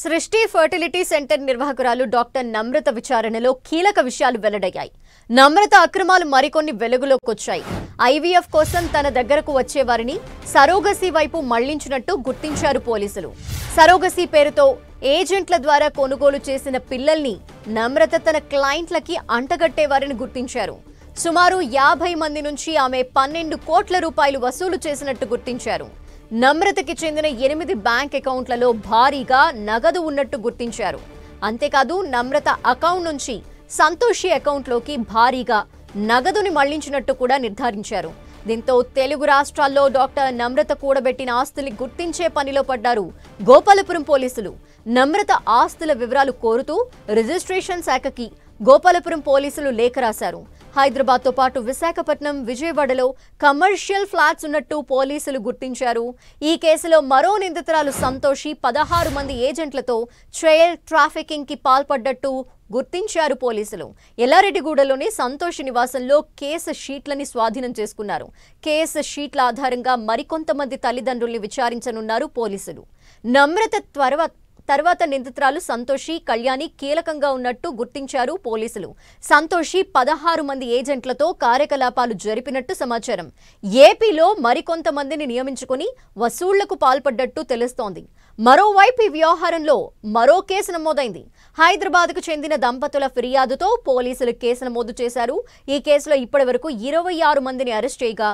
సృష్టి fertility centre నిర్వాహకురాలు doctor నమ్రత విచారణలో కీలక విషయాలు వెల్లడయ్యాయి. నమ్రత అక్రమాలు మరికొన్ని వెలుగులోకొచ్చాయి. ఐవీఎఫ్ కోసం తన దగ్గరకు వచ్చేవారిని సరోగసీ వైపు మళ్లించినట్టు గుర్తించారు పోలీసులు. సరోగసీ పేరుతో ఏజెంట్ల ద్వారా కొనుగోలు చేసిన పిల్లల్ని నమ్రత తన క్లయింట్లకి అంటగట్టేవారిని గుర్తించారు. సుమారు 50 మంది నుంచి ఆమె 12 కోట్ల రూపాయలు వసూలు చేసినట్టు గుర్తించారు. నమ్రతకి చెందిన 8 బ్యాంక్ అకౌంట్లలో భారీగా నగదు ఉన్నట్టు గుర్తించారు. అంతేకాదు నమ్రత అకౌంట్ నుంచి సంతోషి అకౌంట్లోకి భారీగా నగదుని మళ్లించినట్టు కూడా నిర్ధారించారు. దీంతో తెలుగు రాష్ట్రాల్లో డాక్టర్ నమ్రత కూడబెట్టిన ఆస్తుల్ని గుర్తించే పనిలో పడ్డారు గోపాలపురం పోలీసులు. నమ్రత ఆస్తుల వివరాలు కోరుతూ రిజిస్ట్రేషన్ శాఖకి గోపాలపురం పోలీసులు లేఖ రాశారు. హైదరాబాద్తో పాటు విశాఖపట్నం, విజయవాడలో కమర్షియల్ ఫ్లాట్స్ ఉన్నట్టు పోలీసులు గుర్తించారు. ఈ కేసులో మరో నిందితురాలు సంతోషి 16 మంది ఏజెంట్లతో చైల్డ్ ట్రాఫికింగ్ కి పాల్పడ్డట్టు గుర్తించారు పోలీసులు. ఎల్లారెడ్డిగూడలోని సంతోషి నివాసంలో కేసు షీట్లని స్వాధీనం చేసుకున్నారు. కేసు షీట్ల ఆధారంగా మరికొంతమంది తల్లిదండ్రుల్ని విచారించనున్నారు పోలీసులు. నమ్రత తర్వాత నిందితురాలు సంతోషి, కళ్యాణి కీలకంగా ఉన్నట్టు గుర్తించారు పోలీసులు. సంతోషి 16 మంది ఏజెంట్లతో కార్యకలాపాలు జరిపినట్టు సమాచారం. ఏపీలో మరికొంతమందిని నియమించుకుని వసూళ్లకు పాల్పడ్డట్టు తెలుస్తోంది. మరోవైపు ఈ వ్యవహారంలో మరో కేసు నమోదైంది. హైదరాబాద్కు చెందిన దంపతుల ఫిర్యాదుతో పోలీసులు కేసు నమోదు చేశారు. ఈ కేసులో ఇప్పటివరకు 26 మందిని అరెస్ట్ చేయగా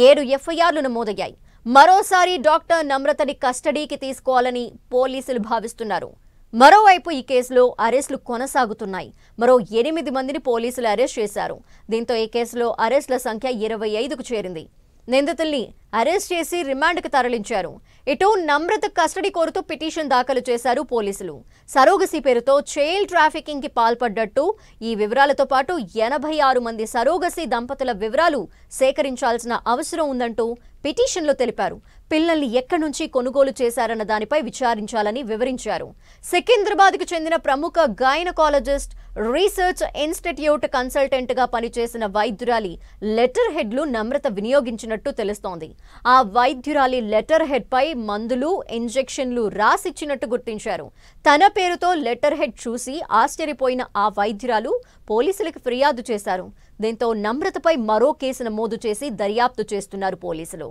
7 ఎఫ్ఐఆర్లు నమోదయ్యాయి. మరోసారి డాక్టర్ నమ్రతని కస్టడీకి తీసుకోవాలని పోలీసులు భావిస్తున్నారు. మరోవైపు ఈ కేసులో అరెస్టులు కొనసాగుతున్నాయి. మరో 8 మందిని పోలీసులు అరెస్ట్ చేశారు. దీంతో ఈ కేసులో అరెస్టుల సంఖ్య 25కు చేరింది. నిందితుల్ని అరెస్ట్ చేసి రిమాండ్కు తరలించారు. ఇటు నమ్రత కస్టడీ కోరుతూ పిటిషన్ దాఖలు చేశారు పోలీసులు. సరోగసీ పేరుతో చైల్డ్ ట్రాఫికింగ్ కి పాల్పడ్డట్టు, ఈ వివరాలతో పాటు 86 మంది సరోగసీ దంపతుల వివరాలు సేకరించాల్సిన అవసరం ఉందంటూ పిటిషన్లో తెలిపారు. పిల్లల్ని ఎక్కడి నుంచి కొనుగోలు చేశారన్న దానిపై విచారించాలని వివరించారు. సికింద్రాబాద్కు చెందిన ప్రముఖ గైనకాలజిస్ట్, రీసెర్చ్ ఇన్స్టిట్యూట్ కన్సల్టెంట్ గా పనిచేసిన వైద్యురాలి లెటర్ హెడ్లు నమ్రత వినియోగించినట్టు తెలుస్తోంది. ఆ వైద్యురాలి లెటర్ హెడ్ పై మందులు, ఇంజెక్షన్లు రాసిచ్చినట్టు గుర్తించారు. తన పేరుతో లెటర్ హెడ్ చూసి ఆశ్చర్యపోయిన ఆ వైద్యురాలు పోలీసులకు ఫిర్యాదు చేశారు. దీంతో నమ్రతపై మరో కేసు నమోదు చేసి దర్యాప్తు చేస్తున్నారు పోలీసులు.